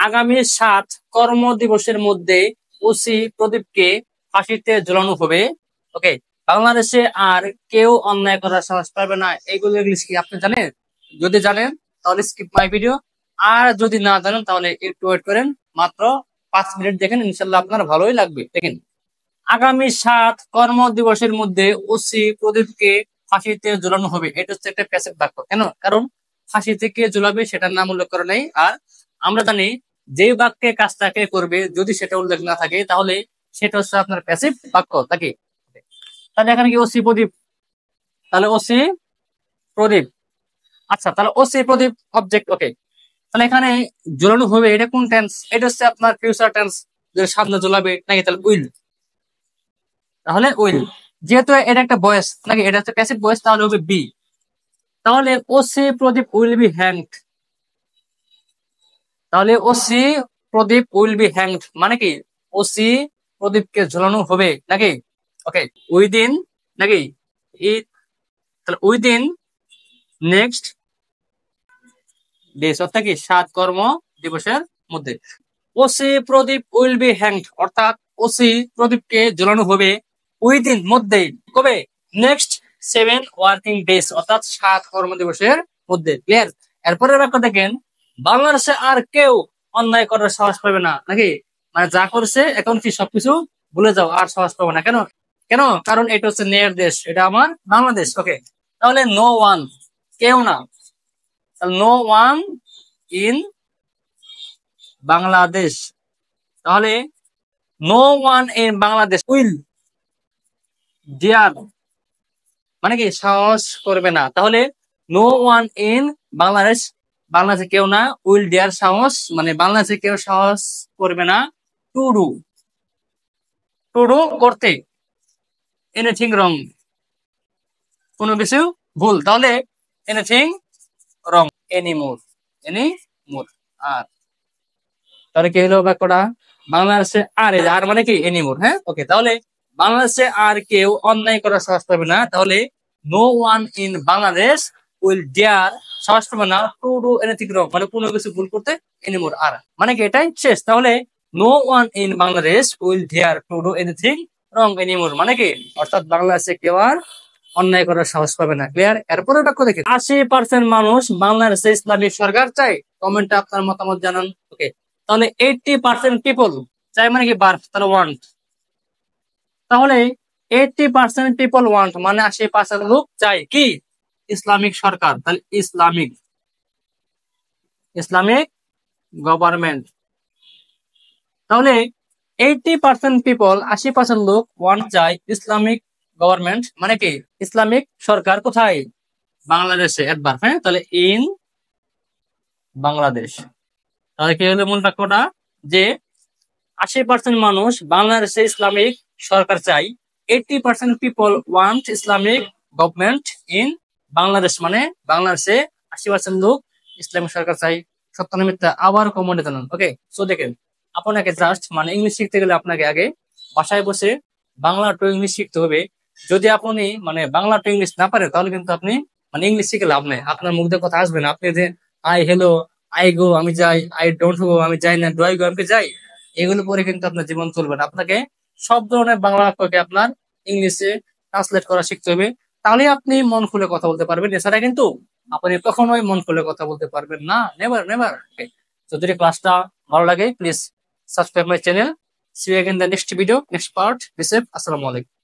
আগামী 7 কর্মদিবসের মধ্যে ওসি প্রদীপকে ফাঁসিতে ঝুলানো হবে। ওকে, বাংলাদেশে আর কেউ অন্যায় করার সাহস পাবে না। এগুলো ইংলিশ কি আপনি জানেন? যদি জানেন তাহলে স্কিপ মাই ভিডিও, আর যদি না জানেন তাহলে একটু ওয়েট করেন, মাত্র 5 মিনিট দেখেন, ইনশাল্লাহ আপনার ভালোই লাগবে। দেখেন, আগামী 7 কর্মদিবসের মধ্যে ওসি প্রদীপকে ফাঁসিতে ঝুলানো হবে। এটা হচ্ছে একটা প্যাসিভ বাক্য। কেন? কারণ ফাঁসিতে কে ঝুলাবে সেটার নাম উল্লেখ করা নেই। আর আমরা জানি যে বাক্যে কাজটা কে করবে যদি সেটা উল্লেখ না থাকে তাহলে সেটা হচ্ছে আপনার প্যাসিভ বাক্য। তাকে তাহলে এখানে কি ওসি প্রদীপ, তাহলে ওসি প্রদীপ। আচ্ছা, তাহলে ওসি প্রদীপ অবজেক্ট। ওকে, তাহলে এখানে ঝুলানো হবে, এটা কোন টেন্স? এটা হচ্ছে আপনার ফিউচার টেন্স, যে সামনে ঝুলাবে নাকি, তাহলে উইল। তাহলে উইল, যেহেতু এটা একটা ভয়েস নাকি, এটা হচ্ছে প্যাসিভ ভয়েস, তাহলে হবে বি। তাহলে OC Pradip will be hanged. তাহলে OC Pradip will be hanged মানে কি ওসি প্রদীপকে ঝুলানো হবে নাকি। ওকে, উইদিন নাকি ইট, তাহলে উইদিন নেক্সট ডেজ, অর্থাৎ কি 7 কর্ম দিবসের মধ্যে OC Pradip will be hanged, অর্থাৎ ওসি প্রদীপকে ঝুলানো হবে উইদিন মধ্যে, কবে? নেক্সট 7 ওয়ার্কিং ডেজ, অর্থাৎ 7 কর্ম দিবসের মধ্যে। ক্লিয়ার? এরপরের বাক্য দেখেন, বাংলাদেশে আর কেউ অন্যায় করার সাহস পাবে না নাকি, মানে যা করছে এখন কি সবকিছু ভুলে যাও, আর সাহস পাবে না। কেন? কেন? কারণ এটা হচ্ছে নেয়ের দেশ, এটা আমার বাংলাদেশ। ওকে, তাহলে নো ওয়ান, কেউ না, নো ওয়ান ইন বাংলাদেশ, তাহলে no one in Bangladesh will dare মানে কি সাহস করবে না। তাহলে নো ওয়ান ইন বাংলাদেশ, বাংলাদেশে কেউ না, উইল ডিয়ার সাহস, মানে বাংলাদেশে কেউ সাহস করবে না টু ডু, টু ডু করতে, এনিথিং রং, কোনো কিছু ভুল। তাহলে এনিথিং রং, এনিমোর, এনিমোর আর, তাহলে কি হলো বাক্যটা? বাংলাদেশে আর, আর মানে কি এনিমোর। হ্যাঁ, ওকে, তাহলে বাংলাদেশে আর কেউ অন্যায় করার সাহস পাবে না, তাহলে no one in Bangladesh will dare সাহস পাবে না টু ডু এনিথিং রং, মানে কোনো কিছু ভুল করতে, এনিমোর আর মানে কি এটাই শেষ। তাহলে no one in Bangladesh will dare to do anything wrong anymore মানে কি, অর্থাৎ বাংলাদেশে কেউ আর অন্যায় করার সাহস পাবে না। ক্লিয়ার? এরপরে বাক্য দেখে, 80% মানুষ বাংলাদেশে ইসলামিক সরকার চাই। কমেন্টে আপনার মতামত জানান। ওকে, তাহলে 80% পিপল চাই মানে কি বার্ফ, তাহলে ওয়ান্ট। তাহলে 80% পিপল ওয়ান্ট মানে 80% লোক চাই কি ইসলামিক সরকার, তাহলে ইসলামিক, ইসলামিক গভর্নমেন্ট। তাহলে 80% পিপল 80% লোক ওয়ান্ট চাই ইসলামিক গভর্নমেন্ট মানে কি ইসলামিক সরকার, কোথায়? বাংলাদেশে। একবার হ্যাঁ, তাহলে ইন বাংলাদেশ। তাহলে কি হলো মূল বাক্যটা, যে 80% মানুষ বাংলাদেশে ইসলামিক সরকার চাই, 80% people want Islamic government in Bangladesh, মানে বাংলাদেশে 80% লোক ইসলামিক সরকার চাই। সত্য না মিথ্যা আবার কমেন্টে জানান। ওকে, সো দেখেন, আপনাকে জাস্ট মানে ইংলিশ শিখতে গেলে আপনাকে আগে বাসায় বসে বাংলা টু ইংলিশ শিখতে হবে। যদি আপনি মানে বাংলা টু ইংলিশ না পারেন তাহলে কিন্তু আপনি মানে ইংলিশ শিখে লাভ নেই, আপনার মুখ দিয়ে কথা আসবে না। আপনি যে আই হ্যালো, আই গো আমি যাই, আই ডোন্ট গো আমি যাই না, ডু আই গো আমি যাই, এগুলো পরে কিন্তু আপনার জীবন চলবে না। আপনাকে সব ধরনের বাংলা বাক্যকে আপনার ইংলিশে ট্রান্সলেট করা শিখতে হবে, তাহলে আপনি মন খুলে কথা বলতে পারবেন। এছাড়া কিন্তু আপনি কখনোই মন খুলে কথা বলতে পারবেন না, নেভার নেভার। যদি ক্লাসটা ভালো লাগে please subscribe my channel. See you again the next video, next part. Be safe. আসসালামু আলাইকুম।